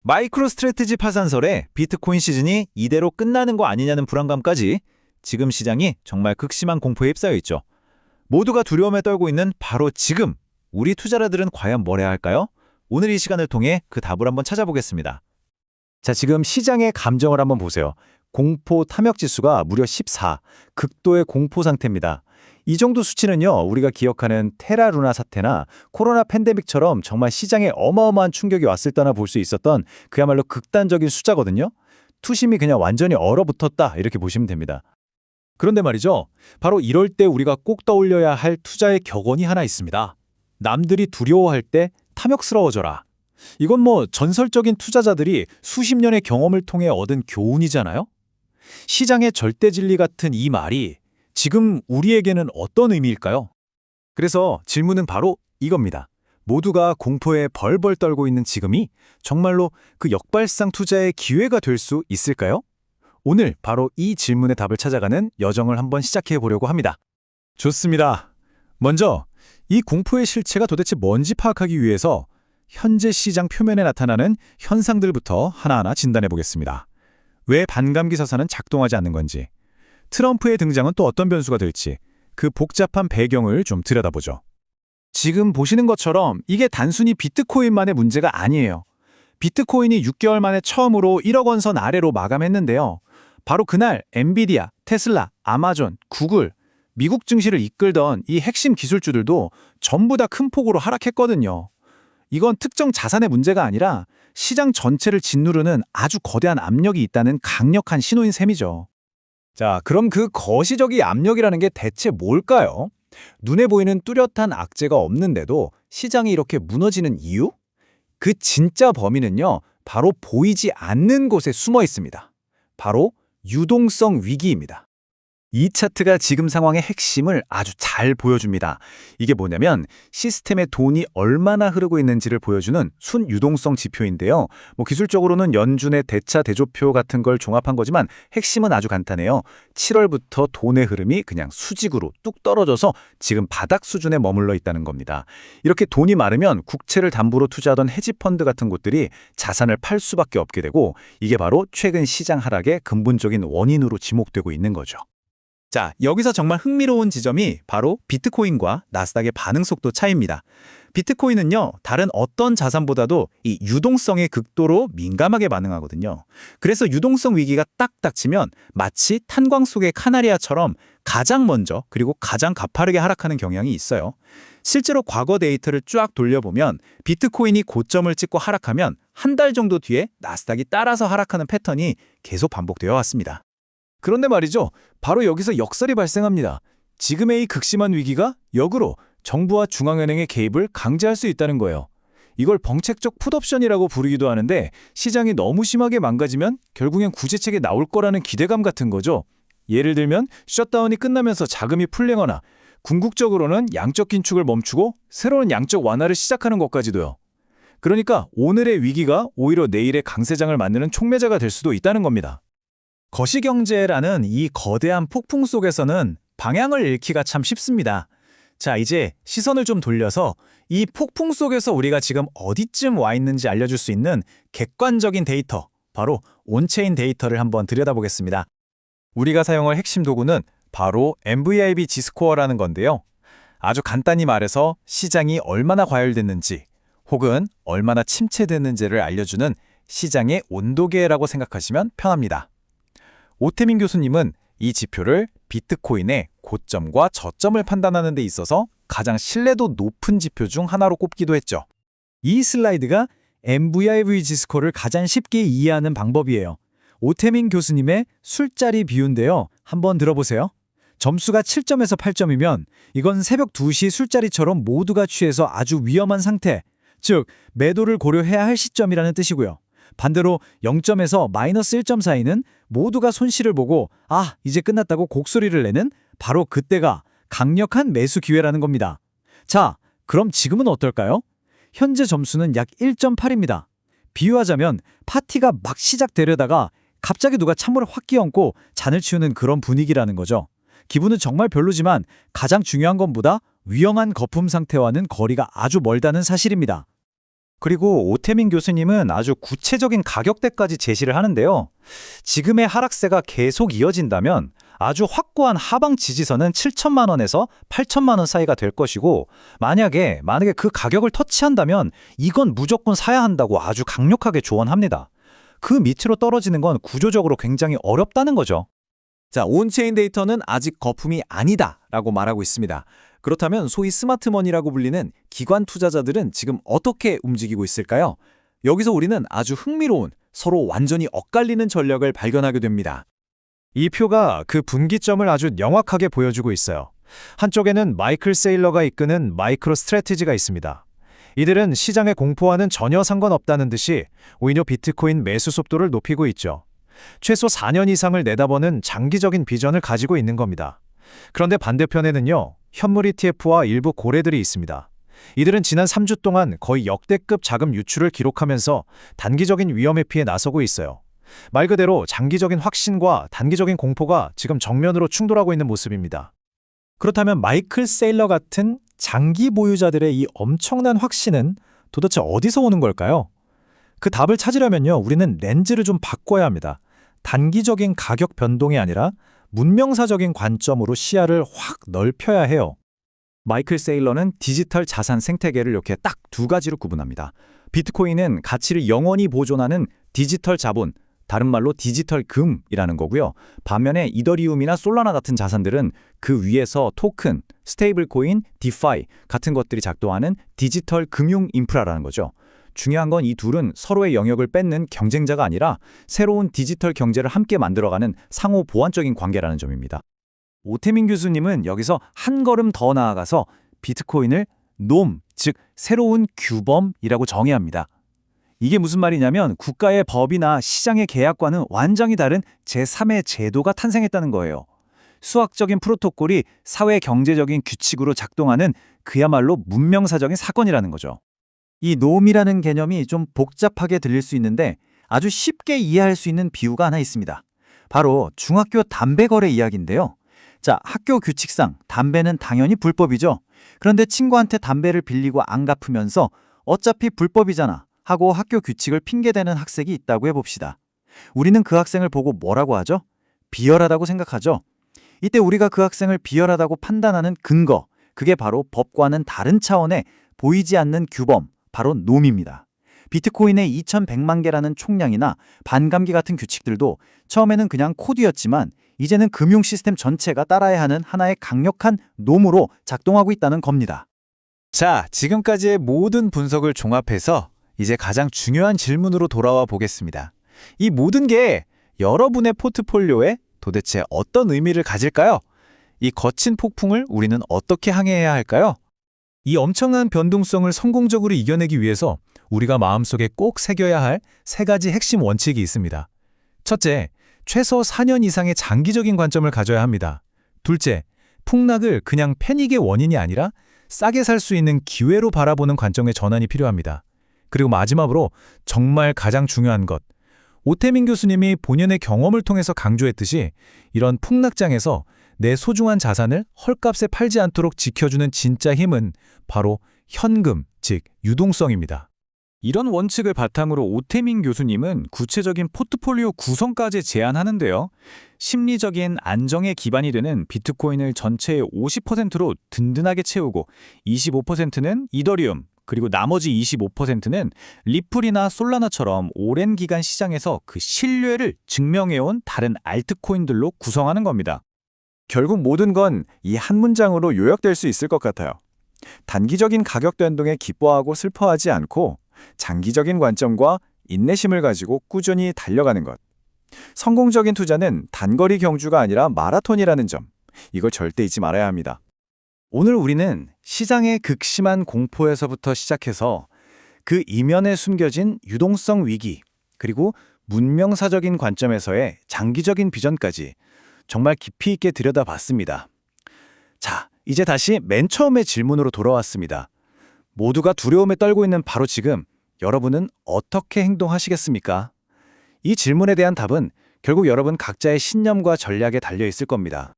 마이크로 스트래티지 파산설에 비트코인 시즌이 이대로 끝나는 거 아니냐는 불안감까지 지금 시장이 정말 극심한 공포에 휩싸여 있죠. 모두가 두려움에 떨고 있는 바로 지금 우리 투자자들은 과연 뭘 해야 할까요? 오늘 이 시간을 통해 그 답을 한번 찾아보겠습니다. 자, 지금 시장의 감정을 한번 보세요. 공포 탐욕 지수가 무려 14, 극도의 공포 상태입니다. 이 정도 수치는요, 우리가 기억하는 테라루나 사태나 코로나 팬데믹처럼 정말 시장에 어마어마한 충격이 왔을 때나 볼 수 있었던 그야말로 극단적인 숫자거든요. 투심이 그냥 완전히 얼어붙었다 이렇게 보시면 됩니다. 그런데 말이죠, 바로 이럴 때 우리가 꼭 떠올려야 할 투자의 격언이 하나 있습니다. 남들이 두려워할 때 탐욕스러워져라. 이건 뭐 전설적인 투자자들이 수십 년의 경험을 통해 얻은 교훈이잖아요. 시장의 절대 진리 같은 이 말이 지금 우리에게는 어떤 의미일까요? 그래서 질문은 바로 이겁니다. 모두가 공포에 벌벌 떨고 있는 지금이 정말로 그 역발상 투자의 기회가 될 수 있을까요? 오늘 바로 이 질문의 답을 찾아가는 여정을 한번 시작해 보려고 합니다. 좋습니다. 먼저 이 공포의 실체가 도대체 뭔지 파악하기 위해서 현재 시장 표면에 나타나는 현상들부터 하나하나 진단해 보겠습니다. 왜 반감기 사사는 작동하지 않는 건지, 트럼프의 등장은 또 어떤 변수가 될지, 그 복잡한 배경을 좀 들여다보죠. 지금 보시는 것처럼 이게 단순히 비트코인만의 문제가 아니에요. 비트코인이 6개월 만에 처음으로 1억 원 선 아래로 마감했는데요. 바로 그날 엔비디아, 테슬라, 아마존, 구글, 미국 증시를 이끌던 이 핵심 기술주들도 전부 다 큰 폭으로 하락했거든요. 이건 특정 자산의 문제가 아니라 시장 전체를 짓누르는 아주 거대한 압력이 있다는 강력한 신호인 셈이죠. 자, 그럼 그 거시적인 압력이라는 게 대체 뭘까요? 눈에 보이는 뚜렷한 악재가 없는데도 시장이 이렇게 무너지는 이유? 그 진짜 범인은요, 바로 보이지 않는 곳에 숨어 있습니다. 바로 유동성 위기입니다. 이 차트가 지금 상황의 핵심을 아주 잘 보여줍니다. 이게 뭐냐면 시스템에 돈이 얼마나 흐르고 있는지를 보여주는 순유동성 지표인데요. 기술적으로는 연준의 대차 대조표 같은 걸 종합한 거지만 핵심은 아주 간단해요. 7월부터 돈의 흐름이 그냥 수직으로 뚝 떨어져서 지금 바닥 수준에 머물러 있다는 겁니다. 이렇게 돈이 마르면 국채를 담보로 투자하던 헤지펀드 같은 곳들이 자산을 팔 수밖에 없게 되고, 이게 바로 최근 시장 하락의 근본적인 원인으로 지목되고 있는 거죠. 자, 여기서 정말 흥미로운 지점이 바로 비트코인과 나스닥의 반응 속도 차이입니다. 비트코인은요, 다른 어떤 자산보다도 이 유동성에 극도로 민감하게 반응하거든요. 그래서 유동성 위기가 딱 닥치면 마치 탄광 속의 카나리아처럼 가장 먼저 그리고 가장 가파르게 하락하는 경향이 있어요. 실제로 과거 데이터를 쫙 돌려보면 비트코인이 고점을 찍고 하락하면 한 달 정도 뒤에 나스닥이 따라서 하락하는 패턴이 계속 반복되어 왔습니다. 그런데 말이죠, 바로 여기서 역설이 발생합니다. 지금의 이 극심한 위기가 역으로 정부와 중앙은행의 개입을 강제할 수 있다는 거예요. 이걸 벙책적 풋옵션이라고 부르기도 하는데, 시장이 너무 심하게 망가지면 결국엔 구제책이 나올 거라는 기대감 같은 거죠. 예를 들면 셧다운이 끝나면서 자금이 풀리거나 궁극적으로는 양적 긴축을 멈추고 새로운 양적 완화를 시작하는 것까지도요. 그러니까 오늘의 위기가 오히려 내일의 강세장을 만드는 촉매자가 될 수도 있다는 겁니다. 거시경제라는 이 거대한 폭풍 속에서는 방향을 잃기가 참 쉽습니다. 자, 이제 시선을 좀 돌려서 이 폭풍 속에서 우리가 지금 어디쯤 와 있는지 알려줄 수 있는 객관적인 데이터, 바로 온체인 데이터를 한번 들여다보겠습니다. 우리가 사용할 핵심 도구는 바로 MVIB G스코어라는 건데요. 아주 간단히 말해서 시장이 얼마나 과열됐는지 혹은 얼마나 침체됐는지를 알려주는 시장의 온도계라고 생각하시면 편합니다. 오태민 교수님은 이 지표를 비트코인의 고점과 저점을 판단하는 데 있어서 가장 신뢰도 높은 지표 중 하나로 꼽기도 했죠. 이 슬라이드가 MVIB G스코어를 가장 쉽게 이해하는 방법이에요. 오태민 교수님의 술자리 비유인데요. 한번 들어보세요. 점수가 7점에서 8점이면 이건 새벽 2시 술자리처럼 모두가 취해서 아주 위험한 상태, 즉 매도를 고려해야 할 시점이라는 뜻이고요. 반대로 0점에서 마이너스 1점 사이는 모두가 손실을 보고 이제 끝났다고 곡소리를 내는 바로 그때가 강력한 매수 기회라는 겁니다. 자, 그럼 지금은 어떨까요? 현재 점수는 약 1.8입니다. 비유하자면 파티가 막 시작되려다가 갑자기 누가 찬물을 확 끼얹고 잔을 치우는 그런 분위기라는 거죠. 기분은 정말 별로지만 가장 중요한 것보다 위험한 거품 상태와는 거리가 아주 멀다는 사실입니다. 그리고 오태민 교수님은 아주 구체적인 가격대까지 제시를 하는데요. 지금의 하락세가 계속 이어진다면 아주 확고한 하방 지지선은 7천만 원에서 8천만 원 사이가 될 것이고 만약에 그 가격을 터치한다면 이건 무조건 사야 한다고 아주 강력하게 조언합니다. 그 밑으로 떨어지는 건 구조적으로 굉장히 어렵다는 거죠. 자, 온체인 데이터는 아직 거품이 아니다라고 말하고 있습니다. 그렇다면 소위 스마트머니라고 불리는 기관 투자자들은 지금 어떻게 움직이고 있을까요? 여기서 우리는 아주 흥미로운 서로 완전히 엇갈리는 전략을 발견하게 됩니다. 이 표가 그 분기점을 아주 명확하게 보여주고 있어요. 한쪽에는 마이클 세일러가 이끄는 마이크로 스트래티지가 있습니다. 이들은 시장의 공포와는 전혀 상관없다는 듯이 오히려 비트코인 매수 속도를 높이고 있죠. 최소 4년 이상을 내다보는 장기적인 비전을 가지고 있는 겁니다. 그런데 반대편에는요, 현물 ETF와 일부 고래들이 있습니다. 이들은 지난 3주 동안 거의 역대급 자금 유출을 기록하면서 단기적인 위험 회피에 나서고 있어요. 말 그대로 장기적인 확신과 단기적인 공포가 지금 정면으로 충돌하고 있는 모습입니다. 그렇다면 마이클 세일러 같은 장기 보유자들의 이 엄청난 확신은 도대체 어디서 오는 걸까요? 그 답을 찾으려면요, 우리는 렌즈를 좀 바꿔야 합니다. 단기적인 가격 변동이 아니라 문명사적인 관점으로 시야를 확 넓혀야 해요. 마이클 세일러는 디지털 자산 생태계를 이렇게 딱 두 가지로 구분합니다. 비트코인은 가치를 영원히 보존하는 디지털 자본, 다른 말로 디지털 금이라는 거고요. 반면에 이더리움이나 솔라나 같은 자산들은 그 위에서 토큰, 스테이블 코인, 디파이 같은 것들이 작동하는 디지털 금융 인프라라는 거죠. 중요한 건 이 둘은 서로의 영역을 뺏는 경쟁자가 아니라 새로운 디지털 경제를 함께 만들어가는 상호 보완적인 관계라는 점입니다. 오태민 교수님은 여기서 한 걸음 더 나아가서 비트코인을 놈, 즉 새로운 규범이라고 정의합니다. 이게 무슨 말이냐면 국가의 법이나 시장의 계약과는 완전히 다른 제3의 제도가 탄생했다는 거예요. 수학적인 프로토콜이 사회 경제적인 규칙으로 작동하는 그야말로 문명사적인 사건이라는 거죠. 이 놈이라는 개념이 좀 복잡하게 들릴 수 있는데 아주 쉽게 이해할 수 있는 비유가 하나 있습니다. 바로 중학교 담배 거래 이야기인데요. 자, 학교 규칙상 담배는 당연히 불법이죠. 그런데 친구한테 담배를 빌리고 안 갚으면서 어차피 불법이잖아 하고 학교 규칙을 핑계대는 학생이 있다고 해봅시다. 우리는 그 학생을 보고 뭐라고 하죠? 비열하다고 생각하죠. 이때 우리가 그 학생을 비열하다고 판단하는 근거, 그게 바로 법과는 다른 차원의 보이지 않는 규범, 바로 놈입니다. 비트코인의 2100만 개라는 총량이나 반감기 같은 규칙들도 처음에는 그냥 코드였지만 이제는 금융 시스템 전체가 따라야 하는 하나의 강력한 놈으로 작동하고 있다는 겁니다. 자, 지금까지의 모든 분석을 종합해서 이제 가장 중요한 질문으로 돌아와 보겠습니다. 이 모든 게 여러분의 포트폴리오에 도대체 어떤 의미를 가질까요? 이 거친 폭풍을 우리는 어떻게 항해해야 할까요? 이 엄청난 변동성을 성공적으로 이겨내기 위해서 우리가 마음속에 꼭 새겨야 할 세 가지 핵심 원칙이 있습니다. 첫째, 최소 4년 이상의 장기적인 관점을 가져야 합니다. 둘째, 폭락을 그냥 패닉의 원인이 아니라 싸게 살 수 있는 기회로 바라보는 관점의 전환이 필요합니다. 그리고 마지막으로 정말 가장 중요한 것, 오태민 교수님이 본연의 경험을 통해서 강조했듯이 이런 폭락장에서 내 소중한 자산을 헐값에 팔지 않도록 지켜주는 진짜 힘은 바로 현금, 즉 유동성입니다. 이런 원칙을 바탕으로 오태민 교수님은 구체적인 포트폴리오 구성까지 제안하는데요. 심리적인 안정에 기반이 되는 비트코인을 전체의 50%로 든든하게 채우고 25%는 이더리움, 그리고 나머지 25%는 리플이나 솔라나처럼 오랜 기간 시장에서 그 신뢰를 증명해온 다른 알트코인들로 구성하는 겁니다. 결국 모든 건 이 한 문장으로 요약될 수 있을 것 같아요. 단기적인 가격 변동에 기뻐하고 슬퍼하지 않고 장기적인 관점과 인내심을 가지고 꾸준히 달려가는 것. 성공적인 투자는 단거리 경주가 아니라 마라톤이라는 점. 이걸 절대 잊지 말아야 합니다. 오늘 우리는 시장의 극심한 공포에서부터 시작해서 그 이면에 숨겨진 유동성 위기, 그리고 문명사적인 관점에서의 장기적인 비전까지 정말 깊이 있게 들여다봤습니다. 자, 이제 다시 맨 처음의 질문으로 돌아왔습니다. 모두가 두려움에 떨고 있는 바로 지금, 여러분은 어떻게 행동하시겠습니까? 이 질문에 대한 답은 결국 여러분 각자의 신념과 전략에 달려 있을 겁니다.